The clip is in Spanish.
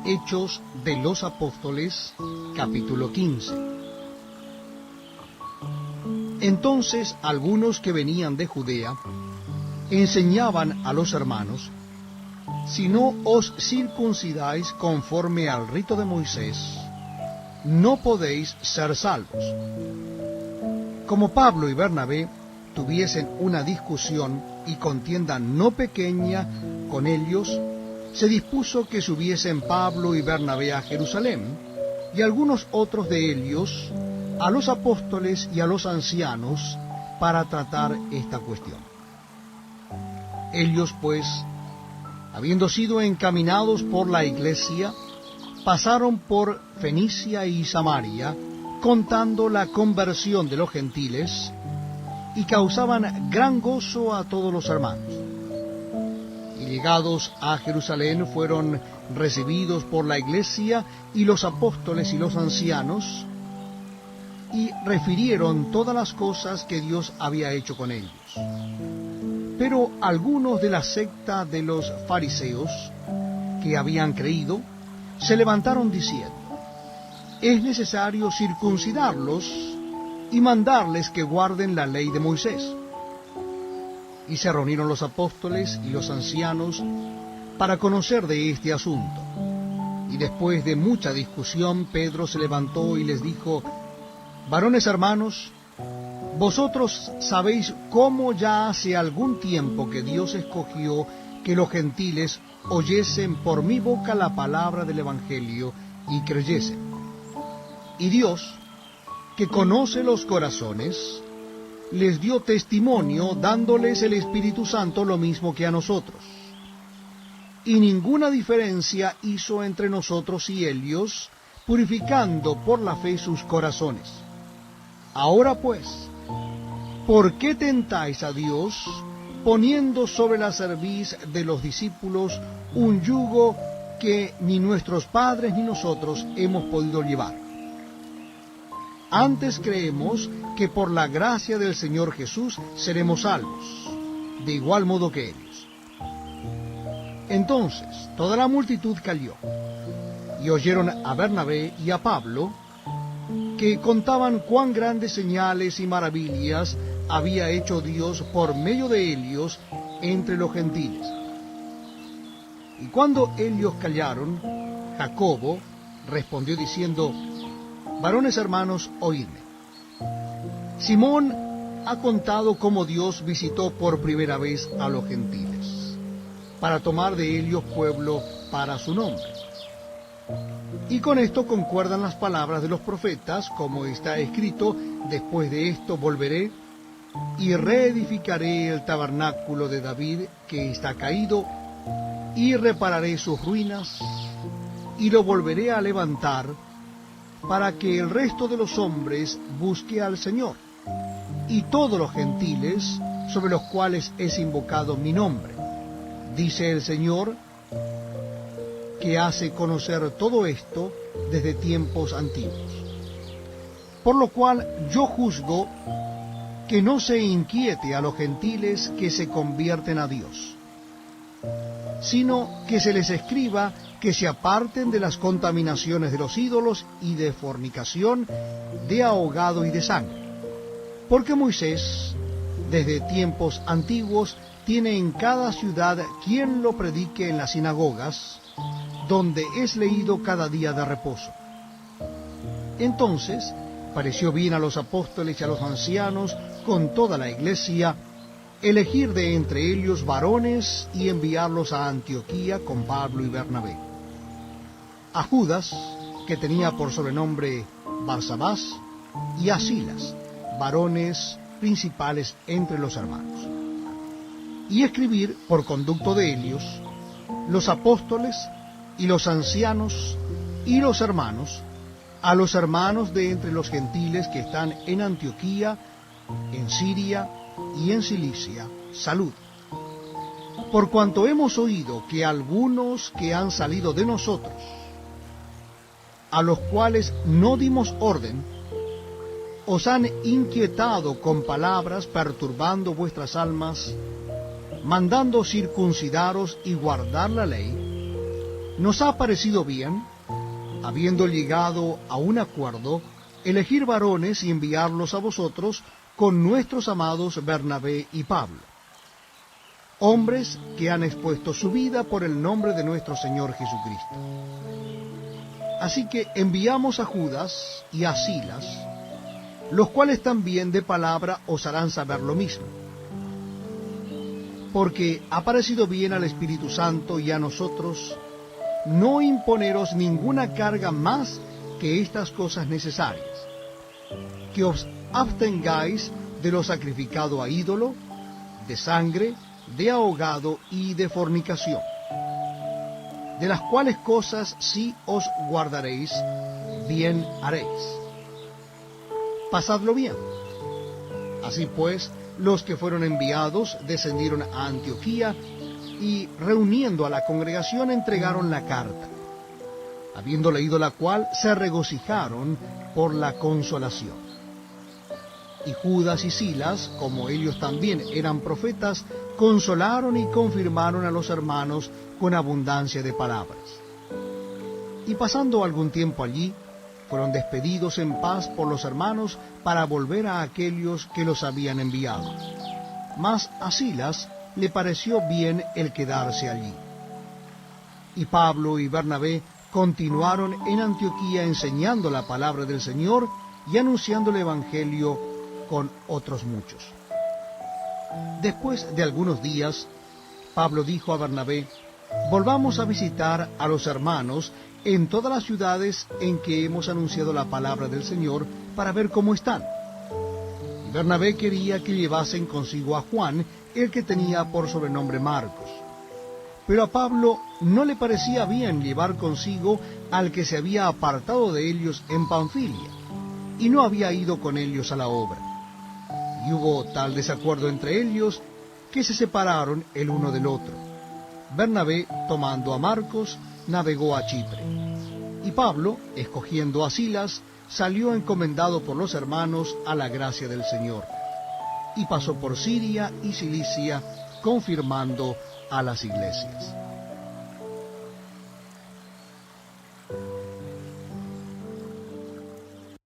Hechos de los Apóstoles, capítulo 15. Entonces algunos que venían de Judea enseñaban a los hermanos: si no os circuncidáis conforme al rito de Moisés, no podéis ser salvos. Como Pablo y Bernabé tuviesen una discusión y contienda no pequeña con ellos, se dispuso que subiesen Pablo y Bernabé a Jerusalén, y algunos otros de ellos a los apóstoles y a los ancianos, para tratar esta cuestión. Ellos, pues, habiendo sido encaminados por la iglesia, pasaron por Fenicia y Samaria, contando la conversión de los gentiles, y causaban gran gozo a todos los hermanos. Y llegados a Jerusalén fueron recibidos por la iglesia y los apóstoles y los ancianos, y refirieron todas las cosas que Dios había hecho con ellos. Pero algunos de la secta de los fariseos, que habían creído, se levantaron diciendo: es necesario circuncidarlos y mandarles que guarden la ley de Moisés. Y se reunieron los apóstoles y los ancianos para conocer de este asunto. Y después de mucha discusión, Pedro se levantó y les dijo: varones hermanos, vosotros sabéis cómo ya hace algún tiempo que Dios escogió que los gentiles oyesen por mi boca la palabra del Evangelio y creyesen. Y Dios, que conoce los corazones, les dio testimonio dándoles el Espíritu Santo lo mismo que a nosotros. Y ninguna diferencia hizo entre nosotros y ellos, purificando por la fe sus corazones. Ahora pues, ¿por qué tentáis a Dios, poniendo sobre la cerviz de los discípulos un yugo que ni nuestros padres ni nosotros hemos podido llevar? Antes creemos que por la gracia del Señor Jesús seremos salvos, de igual modo que ellos. Entonces toda la multitud calló, y oyeron a Bernabé y a Pablo, que contaban cuán grandes señales y maravillas había hecho Dios por medio de ellos entre los gentiles. Y cuando ellos callaron, Jacobo respondió diciendo: varones hermanos, oídme. Simón ha contado cómo Dios visitó por primera vez a los gentiles, para tomar de ellos pueblo para su nombre. Y con esto concuerdan las palabras de los profetas, como está escrito: después de esto volveré y reedificaré el tabernáculo de David que está caído, y repararé sus ruinas, y lo volveré a levantar, para que el resto de los hombres busque al Señor, y todos los gentiles sobre los cuales es invocado mi nombre, dice el Señor, que hace conocer todo esto desde tiempos antiguos. Por lo cual yo juzgo que no se inquiete a los gentiles que se convierten a Dios, sino que se les escriba que se aparten de las contaminaciones de los ídolos y de fornicación, de ahogado y de sangre. Porque Moisés, desde tiempos antiguos, tiene en cada ciudad quien lo predique en las sinagogas, donde es leído cada día de reposo. Entonces pareció bien a los apóstoles y a los ancianos, con toda la iglesia, elegir de entre ellos varones y enviarlos a Antioquía con Pablo y Bernabé. A Judas, que tenía por sobrenombre Barsabás, y a Silas, varones principales entre los hermanos. Y escribir, por conducto de ellos, los apóstoles y los ancianos y los hermanos, a los hermanos de entre los gentiles que están en Antioquía, en Siria y en Cilicia, salud. Por cuanto hemos oído que algunos que han salido de nosotros, a los cuales no dimos orden, os han inquietado con palabras, perturbando vuestras almas, mandando circuncidaros y guardar la ley, nos ha parecido bien, habiendo llegado a un acuerdo, elegir varones y enviarlos a vosotros con nuestros amados Bernabé y Pablo, hombres que han expuesto su vida por el nombre de nuestro Señor Jesucristo. Así que enviamos a Judas y a Silas, los cuales también de palabra os harán saber lo mismo, porque ha parecido bien al Espíritu Santo y a nosotros no imponeros ninguna carga más que estas cosas necesarias, que os abstengáis de lo sacrificado a ídolo, de sangre, de ahogado y de fornicación, de las cuales cosas si os guardaréis, bien haréis. Pasadlo bien. Así pues, los que fueron enviados descendieron a Antioquía y, reuniendo a la congregación, entregaron la carta, habiendo leído la cual, se regocijaron por la consolación. Y Judas y Silas, como ellos también eran profetas, consolaron y confirmaron a los hermanos con abundancia de palabras. Y pasando algún tiempo allí, fueron despedidos en paz por los hermanos para volver a aquellos que los habían enviado. Mas a Silas le pareció bien el quedarse allí. Y Pablo y Bernabé continuaron en Antioquía enseñando la palabra del Señor y anunciando el Evangelio con otros muchos. Después de algunos días, Pablo dijo a Bernabé: volvamos a visitar a los hermanos en todas las ciudades en que hemos anunciado la palabra del Señor para ver cómo están. Y Bernabé quería que llevasen consigo a Juan, el que tenía por sobrenombre Marcos. Pero a Pablo no le parecía bien llevar consigo al que se había apartado de ellos en Panfilia, y no había ido con ellos a la obra. Y hubo tal desacuerdo entre ellos que se separaron el uno del otro. Bernabé, tomando a Marcos, navegó a Chipre. Y Pablo, escogiendo a Silas, salió encomendado por los hermanos a la gracia del Señor. Y pasó por Siria y Cilicia, confirmando a las iglesias.